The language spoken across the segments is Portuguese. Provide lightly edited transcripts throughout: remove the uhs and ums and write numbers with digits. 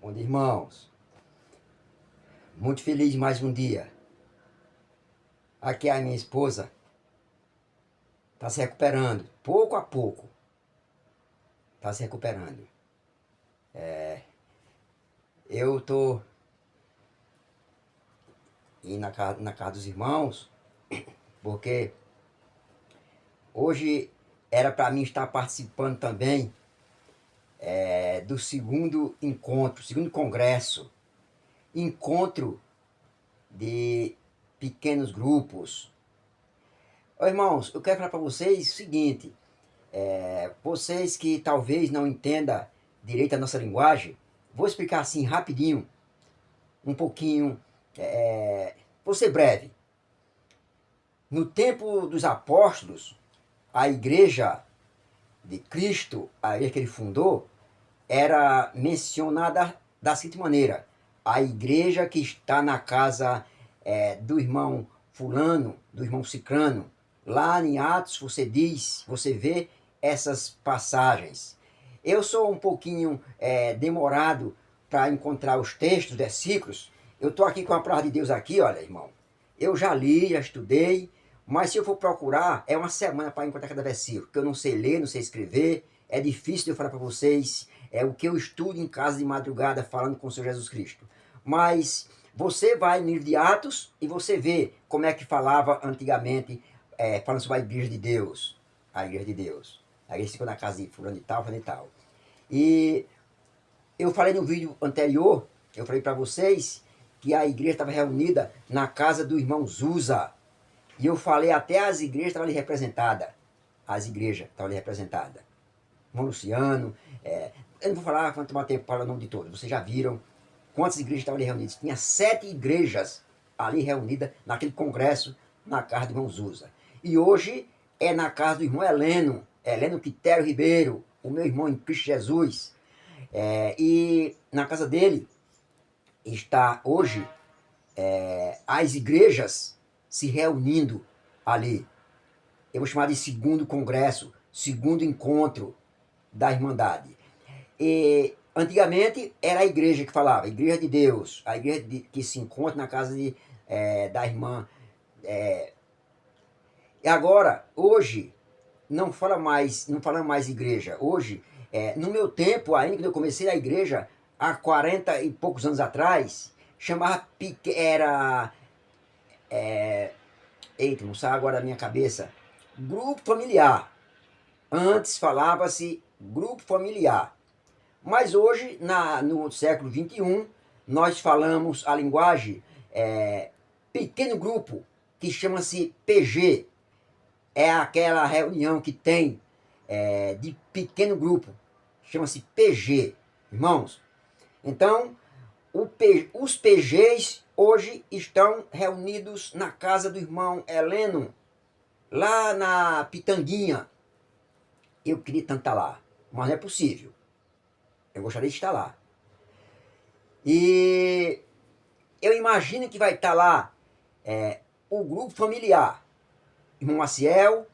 Bom dia, irmãos. Muito feliz mais um dia. Aqui a minha esposa está se recuperando, pouco a pouco. Está se recuperando. Eu tô indo na casa dos irmãos, porque hoje era para mim estar participando também do segundo encontro, segundo congresso, encontro de pequenos grupos. Ô, irmãos, eu quero falar para vocês o seguinte: vocês que talvez não entendam direito a nossa linguagem, vou explicar assim rapidinho, um pouquinho, vou ser breve. No tempo dos apóstolos, a igreja de Cristo, a igreja que ele fundou, era mencionada da seguinte maneira: a igreja que está na casa do irmão fulano, do irmão cicrano. Lá em Atos você vê essas passagens. Eu sou um pouquinho demorado para encontrar os textos, versículos. Eu estou aqui com a palavra de Deus aqui, olha, irmão. Eu já li, já estudei, mas se eu for procurar, é uma semana para encontrar cada versículo, porque eu não sei ler, não sei escrever, é difícil de eu falar para vocês o que eu estudo em casa de madrugada falando com o Senhor Jesus Cristo. Mas você vai no livro de Atos e você vê como é que falava antigamente, falando sobre a igreja de Deus. A igreja de Deus. A igreja ficou na casa de fulano e tal, fulano e tal. E eu falei no vídeo anterior, eu falei para vocês que a igreja estava reunida na casa do irmão Zusa. E eu falei até as igrejas estavam ali representadas. As igrejas estavam ali representadas. Irmão Luciano, eu não vou falar quanto tomar tempo para o nome de todos. Vocês já viram quantas igrejas estavam ali reunidas? Tinha 7 igrejas ali reunidas naquele congresso na casa do irmão Zusa. E hoje é na casa do irmão Heleno Quitério Ribeiro, o meu irmão em Cristo Jesus. E na casa dele está hoje as igrejas se reunindo ali. Eu vou chamar de segundo congresso, segundo encontro da Irmandade. E antigamente era a igreja que falava, a igreja de Deus, a igreja que se encontra na casa da irmã. E agora, hoje, não fala mais igreja. Hoje, no meu tempo, ainda quando eu comecei a igreja, há 40 e poucos anos atrás, chamava, eita, não sai agora da minha cabeça, grupo familiar. Antes falava-se grupo familiar. Mas hoje, no século XXI, nós falamos a linguagem pequeno grupo, que chama-se PG. É aquela reunião que tem de pequeno grupo, chama-se PG, irmãos. Então, os PGs hoje estão reunidos na casa do irmão Heleno, lá na Pitanguinha. Eu queria tanto estar lá, mas não é possível. Eu gostaria de estar lá. E eu imagino que vai estar lá o grupo familiar, irmão Maciel.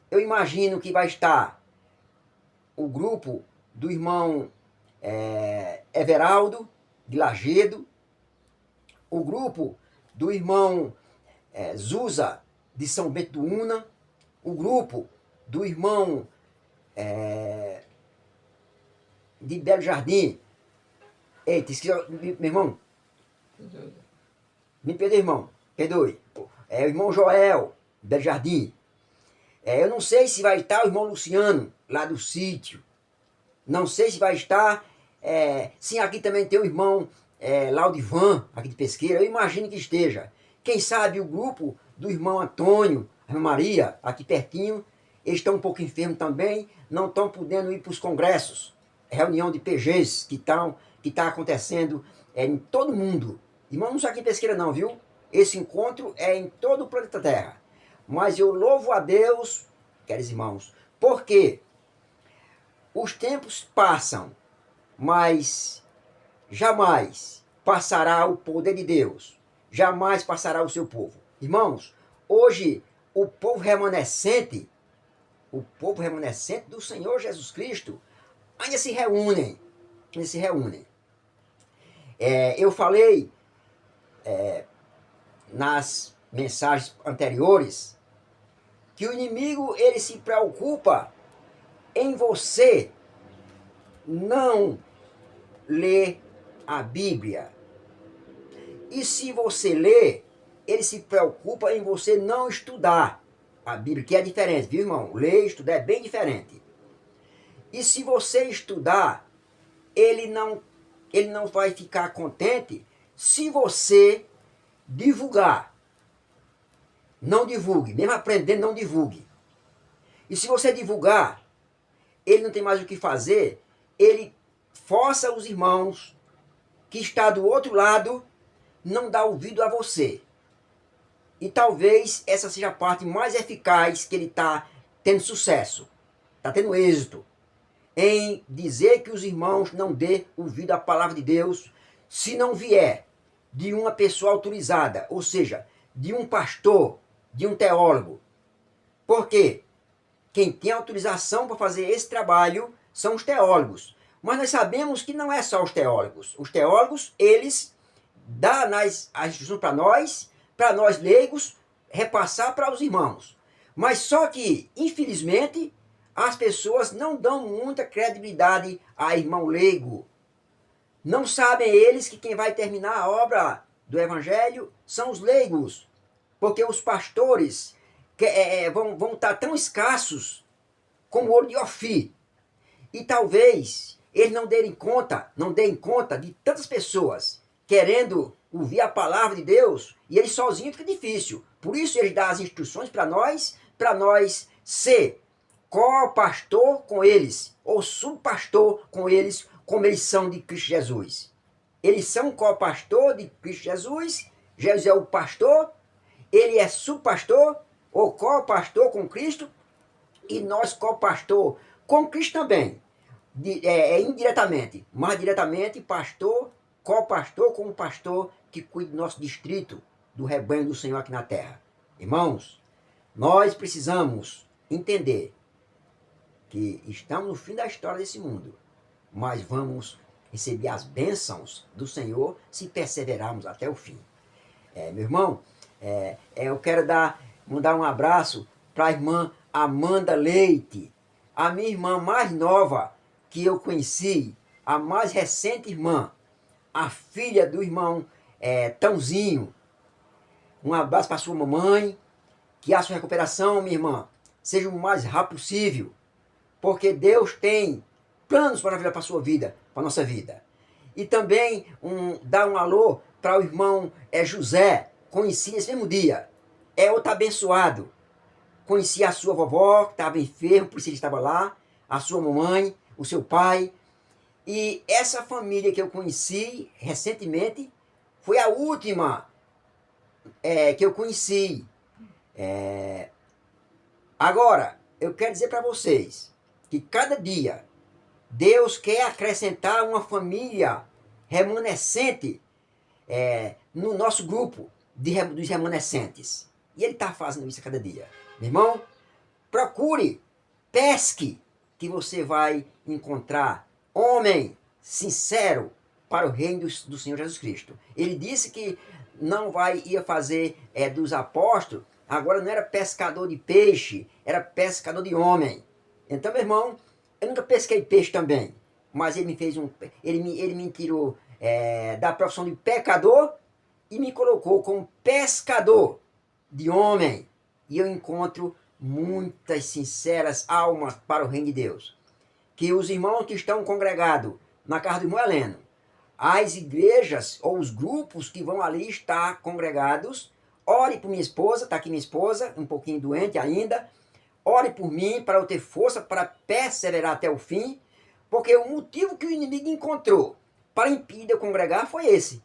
Eu imagino que vai estar o grupo do irmão Everaldo, de Lagedo. O grupo do irmão Zusa, de São Bento do Una. O grupo do irmão de Belo Jardim. Eita, esqueci, meu irmão. Me perdoe, irmão. Perdoe. O irmão Joel, Belo Jardim. Eu não sei se vai estar o irmão Luciano, lá do sítio. Não sei se vai estar. Sim, aqui também tem o irmão Laudivan, aqui de Pesqueira. Eu imagino que esteja. Quem sabe o grupo do irmão Antônio, a irmã Maria, aqui pertinho. Eles estão um pouco enfermos também, não estão podendo ir para os congressos. Reunião de PGs que está acontecendo em todo mundo. Irmão, não só aqui em Pesqueira não, viu? Esse encontro é em todo o planeta Terra. Mas eu louvo a Deus, queridos irmãos, porque os tempos passam, mas jamais passará o poder de Deus. Jamais passará o seu povo. Irmãos, hoje o povo remanescente do Senhor Jesus Cristo ainda se reúnem. Eu falei nas mensagens anteriores que o inimigo ele se preocupa em você não ler a Bíblia. E se você lê, ele se preocupa em você não estudar a Bíblia, que é diferente, viu, irmão? Ler e estudar é bem diferente. E se você estudar, ele não vai ficar contente se você divulgar. Não divulgue, mesmo aprendendo, não divulgue. E se você divulgar, ele não tem mais o que fazer, ele força os irmãos que está do outro lado não dar ouvido a você. E talvez essa seja a parte mais eficaz que ele está tendo sucesso, está tendo êxito, em dizer que os irmãos não dê ouvido à palavra de Deus se não vier de uma pessoa autorizada, ou seja, de um pastor, de um teólogo. Por quê? Quem tem autorização para fazer esse trabalho são os teólogos. Mas nós sabemos que não é só os teólogos. Os teólogos, eles dão as instruções para nós leigos, repassar para os irmãos. Mas só que, infelizmente, as pessoas não dão muita credibilidade a irmão leigo. Não sabem eles que quem vai terminar a obra do Evangelho são os leigos. Porque os pastores vão estar tão escassos como o ouro de Ofir. E talvez eles não deem conta de tantas pessoas querendo ouvir a palavra de Deus, e eles sozinhos fica difícil. Por isso eles dão as instruções para nós ser co-pastor com eles, ou subpastor com eles, como eles são de Cristo Jesus. Eles são co-pastor de Cristo Jesus, Jesus é o pastor, ele é subpastor, ou co-pastor com Cristo, e nós co-pastor com Cristo também. Indiretamente, mas diretamente pastor, co-pastor com o pastor que cuida do nosso distrito, do rebanho do Senhor aqui na terra. Irmãos, nós precisamos entender que estamos no fim da história desse mundo, mas vamos receber as bênçãos do Senhor se perseverarmos até o fim. Meu irmão, eu quero mandar um abraço para a irmã Amanda Leite, a minha irmã mais nova que eu conheci, a mais recente irmã, a filha do irmão Tãozinho. Um abraço para sua mamãe, que a sua recuperação, minha irmã, seja o mais rápido possível, porque Deus tem planos maravilhosos para a sua vida, para a nossa vida. E também dar um alô para o irmão José, conheci nesse mesmo dia, é outro abençoado. Conheci a sua vovó, que estava enferma, por isso ele estava lá, a sua mamãe, o seu pai. E essa família que eu conheci recentemente foi a última que eu conheci. Agora, eu quero dizer para vocês que cada dia Deus quer acrescentar uma família remanescente no nosso grupo dos remanescentes. E Ele está fazendo isso a cada dia. Meu irmão, procure, pesque, que você vai encontrar homem sincero para o reino do Senhor Jesus Cristo. Ele disse que não ia fazer dos apóstolos, agora não era pescador de peixe, era pescador de homem. Então, meu irmão, eu nunca pesquei peixe também, mas ele me fez ele me tirou da profissão de pecador e me colocou como pescador de homem. E eu encontro muitas sinceras almas para o reino de Deus. Que os irmãos que estão congregados na casa do irmão Heleno, as igrejas ou os grupos que vão ali estar congregados, ore por minha esposa, está aqui minha esposa, um pouquinho doente ainda, ore por mim para eu ter força para perseverar até o fim, porque o motivo que o inimigo encontrou para impedir eu congregar foi esse.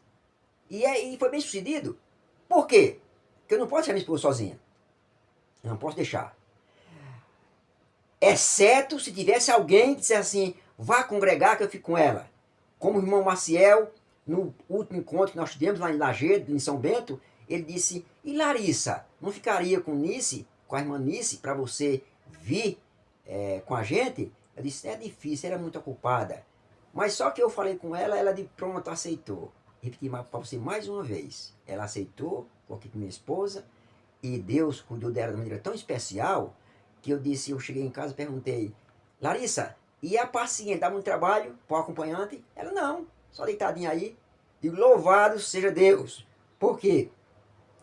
E foi bem sucedido. Por quê? Porque eu não posso deixar minha esposa sozinha. Eu não posso deixar. Exceto se tivesse alguém que dissesse assim, vá congregar que eu fico com ela. Como o irmão Maciel, no último encontro que nós tivemos lá em Lajedo, em São Bento, ele disse, e Larissa, não ficaria com Nice, com a irmã Nice, para você vir com a gente? Eu disse, é difícil, ela é muito ocupada. Mas só que eu falei com ela, ela de pronto aceitou. repetir para você mais uma vez. Ela aceitou, coloquei com minha esposa, e Deus cuidou dela de uma maneira tão especial que eu cheguei em casa e perguntei, Larissa, e a paciente dá muito trabalho para o acompanhante? Ela, não, só deitadinha aí. Digo, louvado seja Deus. Por quê?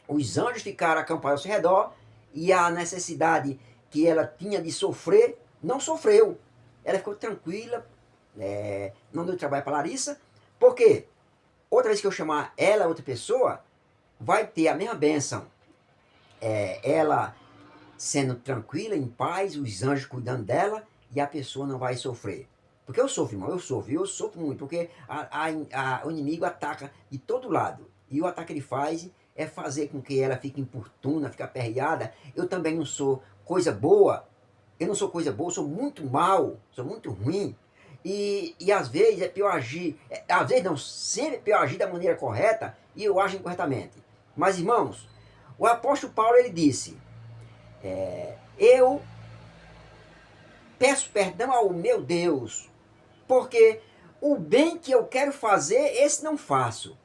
Os anjos ficaram acampados ao seu redor e a necessidade que ela tinha de sofrer, não sofreu. Ela ficou tranquila, não deu trabalho para Larissa. Por quê? Outra vez que eu chamar ela, outra pessoa, vai ter a mesma bênção. Ela sendo tranquila, em paz, os anjos cuidando dela e a pessoa não vai sofrer. Porque eu sofro, irmão, eu sofro muito, porque o inimigo ataca de todo lado. E o ataque que ele faz é fazer com que ela fique importuna, fique aperreada. Eu também não sou coisa boa, eu não sou coisa boa, sou muito mal, sou muito ruim. E às vezes é pior agir, às vezes não, sempre é pior agir da maneira correta e eu ajo incorretamente. Mas irmãos, o apóstolo Paulo ele disse, eu peço perdão ao meu Deus, porque o bem que eu quero fazer, esse não faço.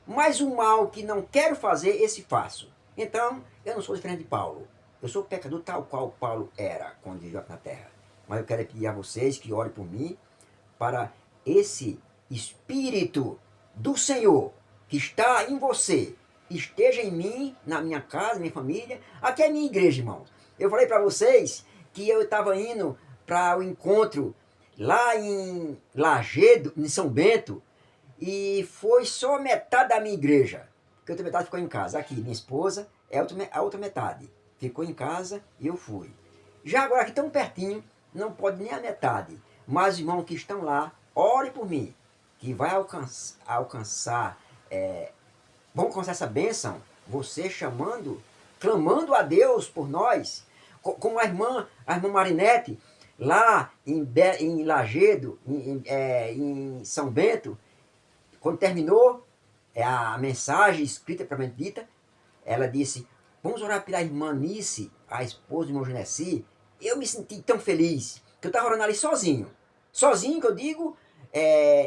Mas o mal que não quero fazer, esse faço. Então, eu não sou diferente de Paulo. Eu sou pecador tal qual Paulo era quando vivia na terra. Mas eu quero pedir a vocês que orem por mim para esse Espírito do Senhor que está em você, esteja em mim, na minha casa, minha família. Aqui é a minha igreja, irmãos. Eu falei para vocês que eu estava indo para o encontro lá em Lagedo, em São Bento, e foi só metade da minha igreja, porque a outra metade ficou em casa. Aqui, minha esposa, a outra metade ficou em casa e eu fui. Já agora, aqui tão pertinho, não pode nem a metade, mas os irmãos que estão lá, ore por mim, que vai alcançar vamos alcançar essa bênção, você chamando, clamando a Deus por nós, como a irmã Marinete, lá em Lagedo, em São Bento, quando terminou a mensagem escrita propriamente dita, ela disse, vamos orar pela irmã Nice, a esposa do irmão Genesi. Eu me senti tão feliz, que eu estava orando ali sozinho. Sozinho, que eu digo,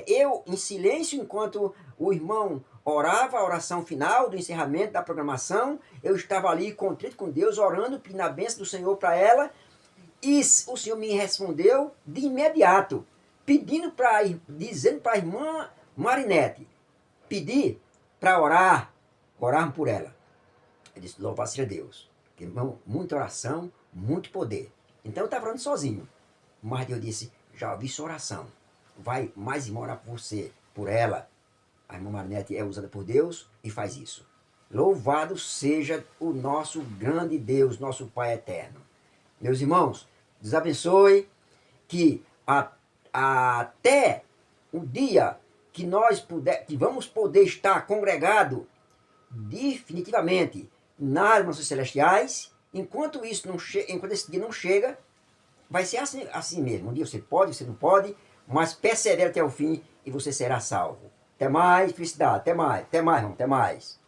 eu em silêncio, enquanto o irmão orava a oração final do encerramento da programação, eu estava ali contrito com Deus, orando, pedindo a bênção do Senhor para ela, e o Senhor me respondeu de imediato, dizendo para a irmã Marinete, pedir para orar por ela. Eu disse, louvado seja Deus. Irmão, muita oração, muito poder. Então eu estava orando sozinho. Mas Deus disse, já ouvi sua oração. Vai mais irmã orar por você, por ela. A irmã Marinete é usada por Deus e faz isso. Louvado seja o nosso grande Deus, nosso Pai eterno. Meus irmãos, Deus abençoe que até o dia que que vamos poder estar congregado definitivamente nas mansões celestiais, enquanto enquanto esse dia não chega, vai ser assim mesmo. Um dia você pode, você não pode, mas persevere até o fim e você será salvo. Até mais, felicidade, até mais, irmão, até mais.